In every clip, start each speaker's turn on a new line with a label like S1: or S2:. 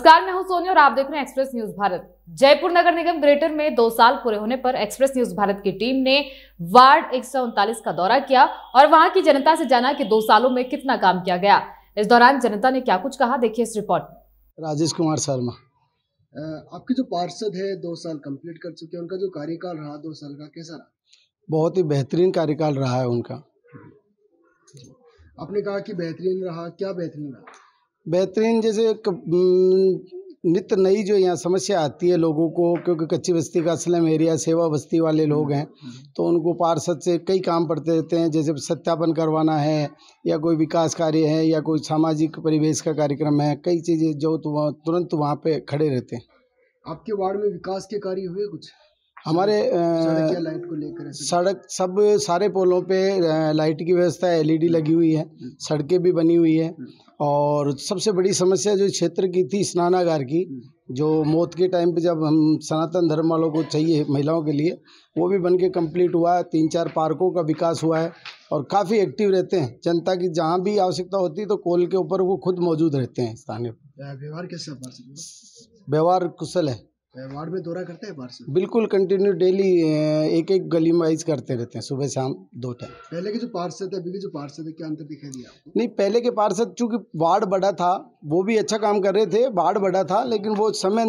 S1: नमस्कार, मैं हूं सोनी और आप देख रहे हैं एक्सप्रेस न्यूज भारत। जयपुर नगर निगम ग्रेटर में 2 साल पूरे होने पर एक्सप्रेस न्यूज भारत की टीम ने वार्ड 139 का दौरा किया और वहां की जनता से जाना कि 2 सालों में कितना काम किया गया। इस दौरान जनता ने क्या कुछ कहा, देखिए इस रिपोर्ट में।
S2: राजेश कुमार शर्मा।
S3: आपके जो पार्षद है 2 साल कंप्लीट कर चुके हैं, उनका जो कार्यकाल रहा 2 साल का कैसा रहा?
S2: बहुत ही बेहतरीन कार्यकाल रहा है उनका।
S3: आपने कहा कि बेहतरीन रहा, क्या बेहतरीन रहा?
S2: बेहतरीन जैसे नित्य नई जो यहाँ समस्या आती है लोगों को, क्योंकि कच्ची बस्ती का स्लम एरिया सेवा बस्ती वाले लोग हैं, तो उनको पार्षद से कई काम पड़ते रहते हैं, जैसे सत्यापन करवाना है या कोई विकास कार्य है या कोई सामाजिक परिवेश का कार्यक्रम है, कई चीज़ें जो तो तुरंत वहाँ पे खड़े रहते हैं।
S3: आपके वार्ड में विकास के कार्य हुए कुछ?
S2: हमारे
S3: सड़क या लाइट को लेकर?
S2: सड़क सब सारे पोलों पे लाइट की व्यवस्था एलईडी लगी हुई है, सड़कें भी बनी हुई है। और सबसे बड़ी समस्या जो क्षेत्र की थी स्नानागार की, जो मौत के टाइम पे जब हम सनातन धर्म वालों को चाहिए महिलाओं के लिए, वो भी बन के कम्प्लीट हुआ है। 3-4 पार्कों का विकास हुआ है और काफ़ी एक्टिव रहते हैं। जनता की जहाँ भी आवश्यकता होती है तो कॉल के ऊपर वो खुद मौजूद रहते हैं स्थानीय।
S3: व्यवहार कैसा पार्षद?
S2: व्यवहार कुशल है।
S3: वार्ड में दौरा करते हैं पार्षद?
S2: बिल्कुल कंटिन्यू डेली एक गली वाइज करते रहते हैं, सुबह शाम 2 टाइम।
S3: पहले के जो पार्षद है अभी के जो पार्षद है, क्या अंतर दिखाई दिया आपको?
S2: नहीं, पहले के पार्षद चूँकि वार्ड बड़ा था वो भी अच्छा काम कर रहे थे, वार्ड बड़ा था लेकिन वो समय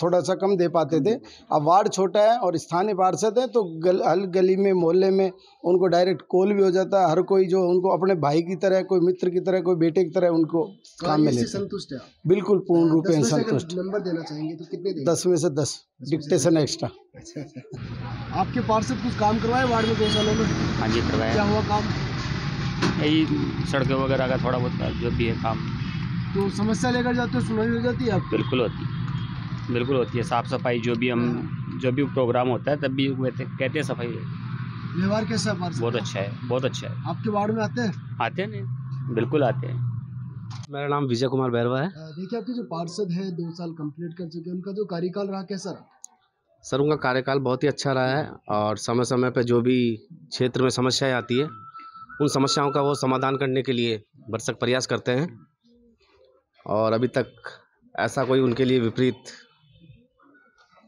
S2: थोड़ा सा कम दे पाते थे। अब वार्ड छोटा है और स्थानीय पार्षद है तो हर गली में मोहल्ले में उनको डायरेक्ट कॉल भी हो जाता है। हर कोई जो उनको अपने भाई की तरह, कोई मित्र की तरह, कोई बेटे की तरह उनको काम में लेते।
S3: संतुष्ट है?
S2: बिल्कुल पूर्ण रूप से संतुष्ट।
S3: नंबर देना चाहेंगे तो कितने देंगे?
S2: 10 में से 10 डिक्टेशन एक्स्ट्रा।
S3: अच्छा। आपके पार्षद कुछ काम करवाए वार्ड में 2 सालों में?
S4: हाँ जी, करवाया।
S3: क्या हुआ काम?
S4: यही सड़कें वगैरह का थोड़ा बहुत जो भी है काम।
S3: तो समस्या लेकर जाते हो, सुनाई हो जाती है आपको?
S4: बिल्कुल होती है। साफ़ सफाई जो भी प्रोग्राम होता है तब भी कहते हैं सफाई है।
S3: व्यवहार कैसा है पार्षद?
S4: बहुत अच्छा है।
S3: आपके वार्ड में आते हैं?
S4: आते हैं नहीं, बिल्कुल आते हैं।
S5: मेरा नाम विजय कुमार बैरवा है।
S3: देखिए, आपके जो पार्षद है 2 साल कंप्लीट कर चुके हैं, उनका जो कार्यकाल रहा कैसा रहा?
S5: सर, उनका कार्यकाल बहुत ही अच्छा रहा है और समय समय पर जो भी क्षेत्र में समस्याएं आती है उन समस्याओं का वो समाधान करने के लिए भरसक प्रयास करते हैं और अभी तक ऐसा कोई उनके लिए विपरीत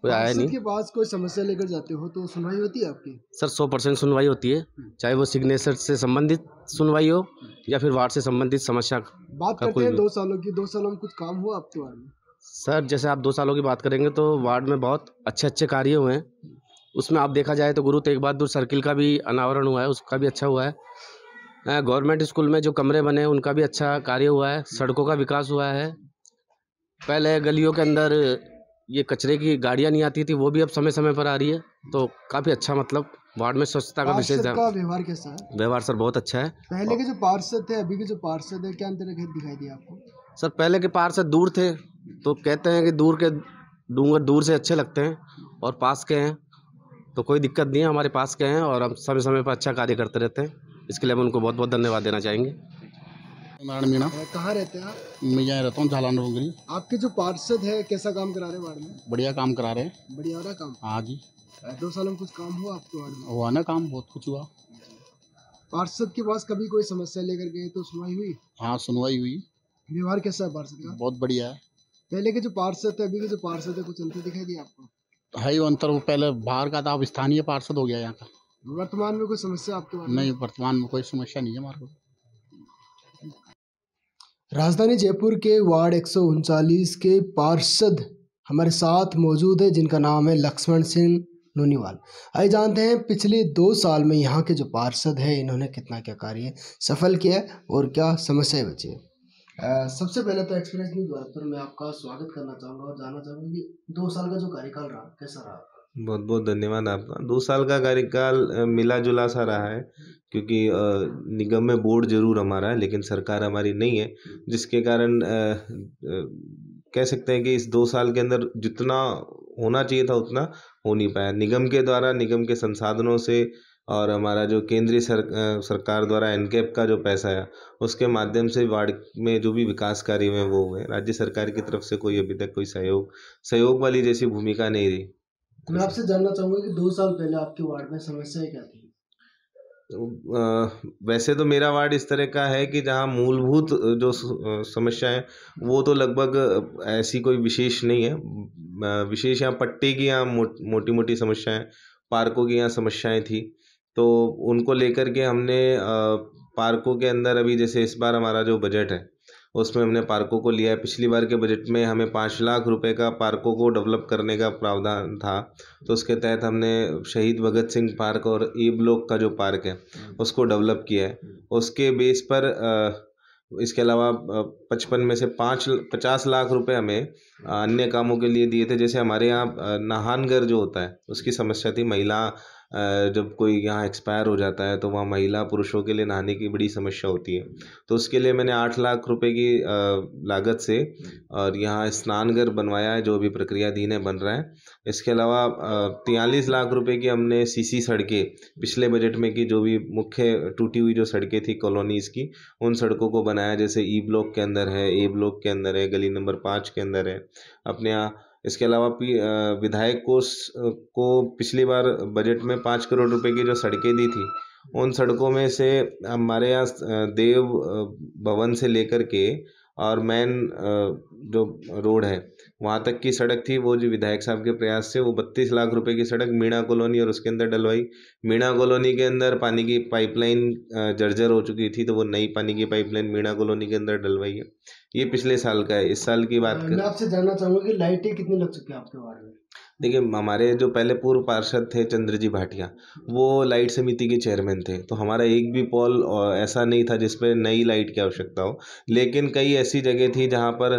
S5: कोई आया नहीं।
S3: के पास कोई समस्या लेकर जाते हो तो सुनवाई होती है आपकी?
S5: सर 100% सुनवाई होती है, चाहे वो सिग्नेचर से संबंधित सुनवाई हो या फिर वार्ड से संबंधित समस्या।
S3: बात करते हैं 2 सालों की। 2 सालों में कुछ काम हुआ आपके वार्ड में?
S5: सर, जैसे आप 2 सालों की बात करेंगे तो वार्ड में बहुत अच्छे कार्य हुए हैं। उसमें आप देखा जाए तो गुरु तेग बहादुर सर्किल का भी अनावरण हुआ है, उसका भी अच्छा हुआ है। गवर्नमेंट स्कूल में जो कमरे बने हैं उनका भी अच्छा कार्य हुआ है। सड़कों का विकास हुआ है। पहले गलियों के अंदर ये कचरे की गाड़ियाँ नहीं आती थी, वो भी अब समय समय पर आ रही है, तो काफ़ी अच्छा, मतलब वार्ड में स्वच्छता का विशेष ध्यान।
S3: व्यवहार कैसा है?
S5: व्यवहार सर बहुत अच्छा है।
S3: पहले के जो पार्षद थे अभी के जो पार्षद है, क्या अंतर दिखाई दिया आपको?
S5: सर, पहले के पार्षद दूर थे तो कहते हैं कि दूर के डूंगर दूर से अच्छे लगते हैं और पास के हैं तो कोई दिक्कत नहीं है। हमारे पास के हैं और हम समय समय पर अच्छा कार्य करते रहते हैं, इसके लिए हम उनको बहुत बहुत धन्यवाद देना चाहेंगे।
S2: मीणा।
S3: कहाँ रहते हैं आप?
S2: मैं यहाँ रहता हूँ झालान रोगरी।
S3: आपके जो पार्षद है कैसा काम करा रहे हैं वार्ड में?
S2: बढ़िया काम करा रहे हैं।
S3: बढ़िया हो रहा काम?
S2: हाँ जी।
S3: 2 सालों में कुछ काम हुआ आपके वार्ड में?
S2: हुआ ना, काम बहुत कुछ हुआ।
S3: पार्षद के पास कभी कोई समस्या लेकर गए तो सुनवाई हुई?
S2: हाँ, सुनवाई हुई।
S3: व्यवहार कैसा है पार्षद का?
S2: बहुत बढ़िया है।
S3: पहले के जो पार्षद थे अभी के जो पार्षद है, कुछ अंतर दिखाई दिया आपको?
S2: है वो अंतर, वो पहले बाहर का था, अब स्थानीय पार्षद हो गया यहाँ का।
S3: वर्तमान में कोई समस्या आपके वार्ड में?
S2: नहीं, वर्तमान में कोई समस्या नहीं है हमारे को।
S3: राजधानी जयपुर के वार्ड 139 के पार्षद हमारे साथ मौजूद है, जिनका नाम है लक्ष्मण सिंह नोनीवाल। आइए जानते हैं पिछले 2 साल में यहाँ के जो पार्षद है इन्होंने कितना क्या कार्य सफल किया है और क्या समस्याएं बची है। सबसे पहले तो एक्सप्रेस न्यूज भारत पर मैं आपका स्वागत करना चाहूँगा और जानना चाहूँगा कि 2 साल का जो कार्यकाल रहा कैसा रहा?
S6: बहुत बहुत धन्यवाद आपका। 2 साल का कार्यकाल मिला जुला सा रहा है, क्योंकि निगम में बोर्ड जरूर हमारा है लेकिन सरकार हमारी नहीं है, जिसके कारण कह सकते हैं कि इस 2 साल के अंदर जितना होना चाहिए था उतना हो नहीं पाया। निगम के द्वारा, निगम के संसाधनों से और हमारा जो केंद्रीय सरकार द्वारा एनकैप का जो पैसा है उसके माध्यम से वार्ड में जो भी विकास कार्य हुए वो हुए। राज्य सरकार की तरफ से कोई अभी तक कोई सहयोग वाली जैसी भूमिका नहीं रही।
S3: मैं आपसे जानना चाहूँगा कि 2 साल पहले आपके वार्ड में समस्याएं क्या थी?
S6: वैसे तो मेरा वार्ड इस तरह का है कि जहाँ मूलभूत जो समस्याएं वो तो लगभग ऐसी कोई विशेष नहीं है। विशेष यहाँ पट्टे की यहाँ मोटी मोटी समस्याएं, पार्कों की यहाँ समस्याएं थी, तो उनको लेकर के हमने पार्कों के अंदर अभी जैसे इस बार हमारा जो बजट है उसमें हमने पार्कों को लिया है। पिछली बार के बजट में हमें 5 लाख रुपए का पार्कों को डेवलप करने का प्रावधान था, तो उसके तहत हमने शहीद भगत सिंह पार्क और ई ब्लॉक का जो पार्क है उसको डेवलप किया है। उसके बेस पर इसके अलावा 55 में से 50 लाख रुपए हमें अन्य कामों के लिए दिए थे। जैसे हमारे यहाँ नहानगर जो होता है उसकी समस्या थी, महिला जब कोई यहाँ एक्सपायर हो जाता है तो वहाँ महिला पुरुषों के लिए नहाने की बड़ी समस्या होती है, तो उसके लिए मैंने 8 लाख रुपए की लागत से और यहाँ स्नानघर बनवाया है जो अभी प्रक्रियाधीन है, बन रहा है। इसके अलावा 43 लाख रुपए की हमने सीसी सड़कें पिछले बजट में की, जो भी मुख्य टूटी हुई जो सड़कें थी कॉलोनीज़ की, उन सड़कों को बनाया। जैसे ई ब्लॉक के अंदर है, ए ब्लॉक के अंदर है, गली नंबर 5 के अंदर है अपने यहाँ। इसके अलावा विधायक कोष को पिछली बार बजट में 5 करोड़ रुपए की जो सड़कें दी थी, उन सड़कों में से हमारे यहाँ देव भवन से लेकर के और मेन जो रोड है वहाँ तक की सड़क थी, वो जो विधायक साहब के प्रयास से वो 32 लाख रुपए की सड़क मीणा कॉलोनी और उसके अंदर डलवाई। मीणा कॉलोनी के अंदर पानी की पाइपलाइन जर्जर हो चुकी थी, तो वो नई पानी की पाइपलाइन मीणा कॉलोनी के अंदर डलवाई है। ये पिछले साल का है। इस साल की बात
S3: मैं आपसे जानना चाहूँगा कि लाइटें कितनी लग चुकी है आपके वार्ड में?
S6: देखिए, हमारे जो पहले पूर्व पार्षद थे चंद्र जी भाटिया, वो लाइट समिति के चेयरमैन थे, तो हमारा एक भी पोल ऐसा नहीं था जिसपे नई लाइट की आवश्यकता हो। लेकिन कई ऐसी जगह थी जहाँ पर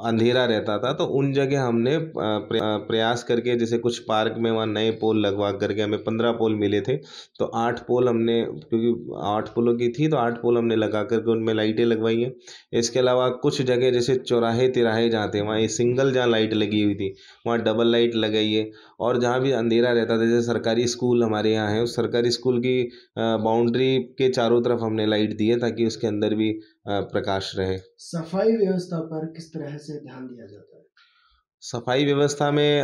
S6: अंधेरा रहता था, तो उन जगह हमने प्रयास करके, जैसे कुछ पार्क में वहाँ नए पोल लगवा करके हमें 15 पोल मिले थे, तो 8 पोल हमने, क्योंकि 8 पोलों की थी तो 8 पोल हमने लगा करके उनमें लाइटें लगवाई हैं। इसके अलावा कुछ जगह जैसे चौराहे तिराहे जहाँ थे वहाँ सिंगल जहाँ लाइट लगी हुई थी वहाँ डबल लाइट लगाई है। और जहाँ भी अंधेरा रहता था, जैसे सरकारी स्कूल हमारे यहाँ है, उस सरकारी स्कूल की बाउंड्री के चारों तरफ हमने लाइट दी है ताकि उसके अंदर भी प्रकाश रहे।
S3: सफाई व्यवस्था पर किस तरह से ध्यान दिया जाता है?
S6: सफाई व्यवस्था में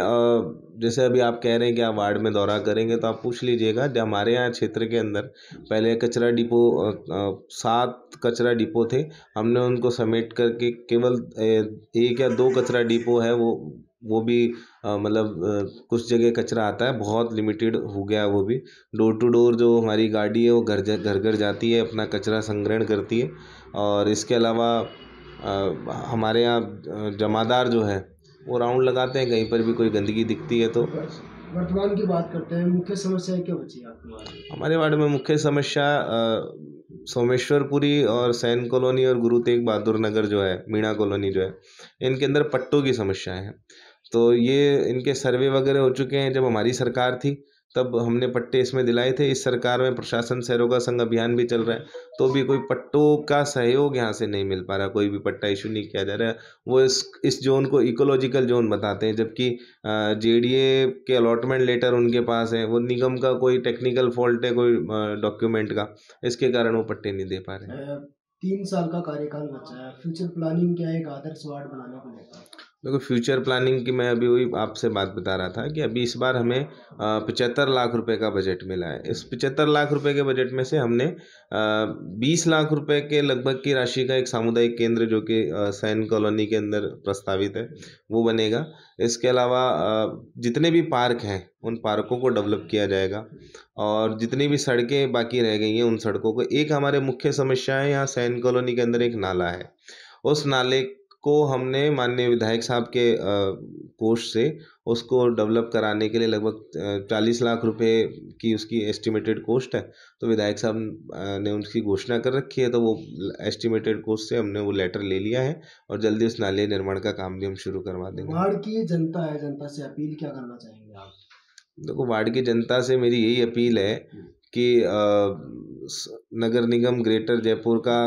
S6: जैसे अभी आप कह रहे हैं कि आप वार्ड में दौरा करेंगे, तो आप पूछ लीजिएगा। जो हमारे यहाँ क्षेत्र के अंदर पहले कचरा डिपो 7 कचरा डिपो थे, हमने उनको समेट करके केवल 1 या 2 कचरा डिपो है, वो भी मतलब कुछ जगह कचरा आता है, बहुत लिमिटेड हो गया वो भी। डोर टू डोर जो हमारी गाड़ी है वो घर जाती है, अपना कचरा संग्रहण करती है। और इसके अलावा हमारे यहाँ जमादार जो है वो राउंड लगाते हैं, कहीं पर भी कोई गंदगी दिखती है तो।
S3: वर्तमान की बात करते हैं, मुख्य समस्या क्या बची है आपके वार्ड में?
S6: हमारे वार्ड में मुख्य समस्या सोमेश्वरपुरी और सैन कॉलोनी और गुरु तेग बहादुर नगर जो है, मीणा कॉलोनी जो है, इनके अंदर पट्टों की समस्या है। तो ये इनके सर्वे वगैरह हो चुके हैं। जब हमारी सरकार थी तब हमने पट्टे इसमें दिलाए थे। इस सरकार में प्रशासन सहरोगा संघ अभियान भी चल रहा है, तो भी कोई पट्टों का सहयोग यहाँ से नहीं मिल पा रहा, कोई भी पट्टा इशू नहीं किया जा रहा है। वो इस जोन को इकोलॉजिकल जोन बताते हैं, जबकि जेडीए के अलॉटमेंट लेटर उनके पास है, वो निगम का कोई टेक्निकल फॉल्ट है कोई डॉक्यूमेंट का, इसके कारण वो पट्टे नहीं दे पा रहे हैं।
S3: 3 साल का कार्यकाल बचा है, फ्यूचर प्लानिंग क्या है एक आदर्श वार्ड बनाने को लेकर?
S6: देखो, फ्यूचर प्लानिंग की मैं अभी वही आपसे बात बता रहा था कि अभी इस बार हमें 75 लाख रुपए का बजट मिला है। इस 75 लाख रुपए के बजट में से हमने 20 लाख रुपए के लगभग की राशि का एक सामुदायिक केंद्र जो कि सैन कॉलोनी के अंदर प्रस्तावित है वो बनेगा। इसके अलावा जितने भी पार्क हैं उन पार्कों को डेवलप किया जाएगा, और जितनी भी सड़कें बाकी रह गई हैं उन सड़कों को, एक हमारे मुख्य समस्या है यहाँ सैन कॉलोनी के अंदर एक नाला है, उस नाले को हमने माननीय विधायक साहब के कोष से उसको डेवलप कराने के लिए लगभग 40 लाख रुपए की उसकी एस्टिमेटेड कॉस्ट है। तो विधायक साहब ने उनकी घोषणा कर रखी है, तो वो एस्टिमेटेड कॉस्ट से हमने वो लेटर ले लिया है और जल्दी उस नाले निर्माण का काम भी हम शुरू करवा देंगे।
S3: वार्ड की जनता है, जनता से अपील क्या करना चाहेंगे आप?
S6: देखो, वार्ड की जनता से मेरी यही अपील है कि नगर निगम ग्रेटर जयपुर का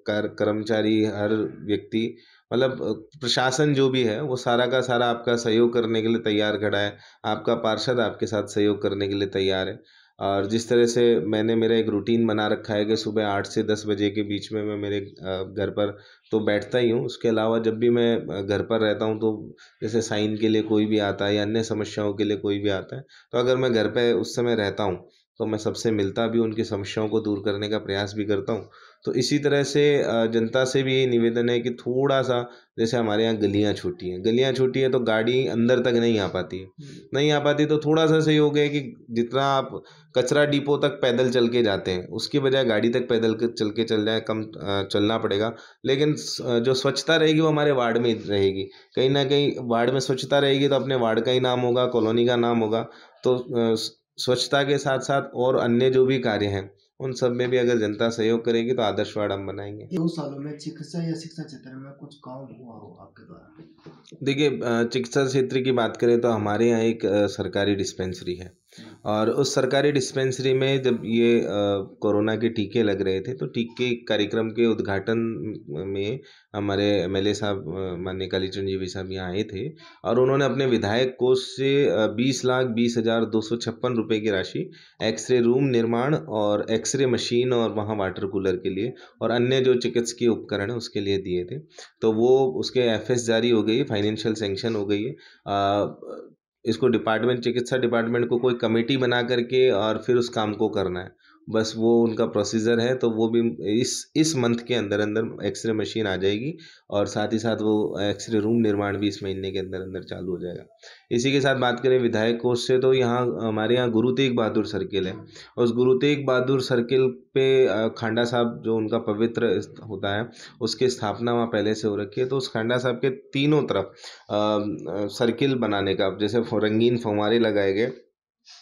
S6: हर कर्मचारी, हर व्यक्ति, मतलब प्रशासन जो भी है वो सारा का सारा आपका सहयोग करने के लिए तैयार खड़ा है। आपका पार्षद आपके साथ सहयोग करने के लिए तैयार है। और जिस तरह से मैंने मेरा एक रूटीन बना रखा है कि सुबह 8 से 10 बजे के बीच में मैं मेरे घर पर तो बैठता ही हूँ। उसके अलावा जब भी मैं घर पर रहता हूँ तो जैसे साइन के लिए कोई भी आता है या अन्य समस्याओं के लिए कोई भी आता है, तो अगर मैं घर पे उस समय रहता हूँ तो मैं सबसे मिलता भी, उनकी समस्याओं को दूर करने का प्रयास भी करता हूँ। तो इसी तरह से जनता से भी यही निवेदन है कि थोड़ा-सा, जैसे हमारे यहाँ गलियाँ छोटी हैं तो गाड़ी अंदर तक नहीं आ पाती तो थोड़ा-सा सहयोग है कि जितना आप कचरा डिपो तक पैदल चल के जाते हैं, उसकी बजाय गाड़ी तक पैदल चल जाएँ, कम चलना पड़ेगा। लेकिन जो स्वच्छता रहेगी वो हमारे वार्ड में ही रहेगी। कहीं न कहीं वार्ड में स्वच्छता रहेगी तो अपने वार्ड का ही नाम होगा, कॉलोनी का नाम होगा। तो स्वच्छता के साथ-साथ और अन्य जो भी कार्य हैं, उन सब में भी अगर जनता सहयोग करेगी तो आदर्श वार्ड हम बनाएँगे।
S3: 2 सालों में चिकित्सा या शिक्षा क्षेत्र में कुछ काम हुआ हो आपके द्वारा?
S6: देखिए, चिकित्सा क्षेत्र की बात करें तो हमारे यहाँ एक सरकारी डिस्पेंसरी है और उस सरकारी डिस्पेंसरी में जब ये कोरोना के टीके लग रहे थे तो टीके कार्यक्रम के उद्घाटन में हमारे एमएलए साहब माननीय कालीचरण जी साहब यहाँ आए थे और उन्होंने अपने विधायक कोष से 20,20,256 रुपये की राशि एक्सरे रूम निर्माण और एक्सरे मशीन और वहाँ वाटर कूलर के लिए और अन्य जो चिकित्सकीय उपकरण है उसके लिए दिए थे। तो वो उसके एफएस जारी हो गई है, फाइनेंशियल सैंक्शन हो गई है। इसको चिकित्सा डिपार्टमेंट को कोई कमेटी बना करके और फिर उस काम को करना है, बस वो उनका प्रोसीजर है। तो वो भी इस मंथ के अंदर अंदर एक्सरे मशीन आ जाएगी और साथ ही साथ वो एक्सरे रूम निर्माण भी इस महीने के अंदर अंदर चालू हो जाएगा। इसी के साथ बात करें विधायक कोष से तो यहाँ हमारे यहाँ गुरु तेग बहादुर सर्किल है। उस गुरु तेग बहादुर सर्किल पे खांडा साहब जो उनका पवित्र होता है उसकी स्थापना वहाँ पहले से हो रखी है। तो उस खांडा साहब के तीनों तरफ सर्किल बनाने का, जैसे रंगीन फव्वारे लगाए गए,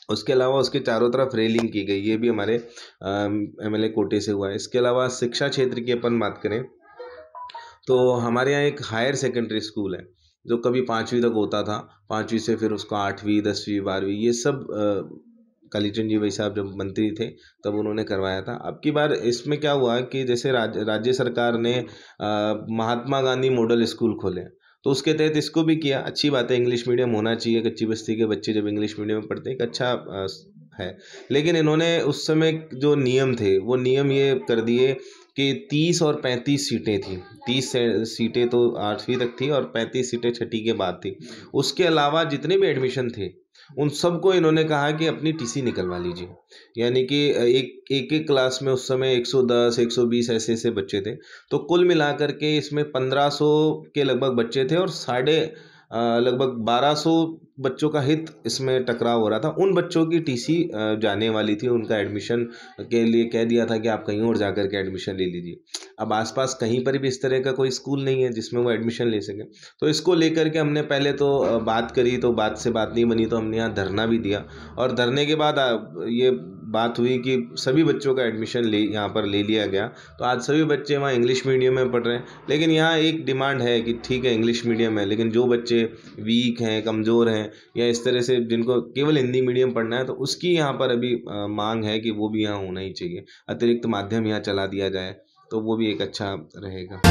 S6: उसके अलावा उसके चारों तरफ रेलिंग की गई, ये भी हमारे एमएलए कोटे से हुआ है। इसके अलावा शिक्षा क्षेत्र की अपन बात करें तो हमारे यहाँ एक हायर सेकेंडरी स्कूल है जो कभी 5वीं तक होता था, 5वीं से फिर उसको 8वीं 10वीं 12वीं ये सब कालीचरण जी भाई साहब जब मंत्री थे तब उन्होंने करवाया था। अब की बार इसमें क्या हुआ कि जैसे राज्य सरकार ने महात्मा गांधी मॉडल स्कूल खोले तो उसके तहत इसको भी किया। अच्छी बात है, इंग्लिश मीडियम होना चाहिए, कच्ची बस्ती के बच्चे जब इंग्लिश मीडियम में पढ़ते हैं एक अच्छा है। लेकिन इन्होंने उस समय जो नियम थे वो नियम ये कर दिए कि 30 और 35 सीटें थी। 30 सीटें तो 8वीं तक थी और 35 सीटें 6ठी के बाद थी। उसके अलावा जितने भी एडमिशन थे उन सबको इन्होंने कहा कि अपनी टीसी निकलवा लीजिए, यानी कि एक क्लास में उस समय 110 120 ऐसे बच्चे थे। तो कुल मिलाकर के इसमें 1500 के लगभग बच्चे थे और लगभग 1200 बच्चों का हित इसमें टकराव हो रहा था। उन बच्चों की टीसी जाने वाली थी, उनका एडमिशन के लिए कह दिया था कि आप कहीं और जाकर के एडमिशन ले लीजिए। अब आसपास कहीं पर भी इस तरह का कोई स्कूल नहीं है जिसमें वो एडमिशन ले सके। तो इसको लेकर के हमने पहले तो बात करी, तो बात से बात नहीं बनी, तो हमने यहाँ धरना भी दिया और धरने के बाद ये बात हुई कि सभी बच्चों का एडमिशन यहाँ पर ले लिया गया। तो आज सभी बच्चे वहाँ इंग्लिश मीडियम में पढ़ रहे हैं। लेकिन यहाँ एक डिमांड है कि ठीक है इंग्लिश मीडियम है, लेकिन जो बच्चे वीक हैं, कमज़ोर हैं या इस तरह से जिनको केवल हिंदी मीडियम पढ़ना है तो उसकी यहाँ पर अभी मांग है कि वो भी यहाँ होना ही चाहिए। अतिरिक्त माध्यम यहाँ चला दिया जाए तो वो भी एक अच्छा रहेगा।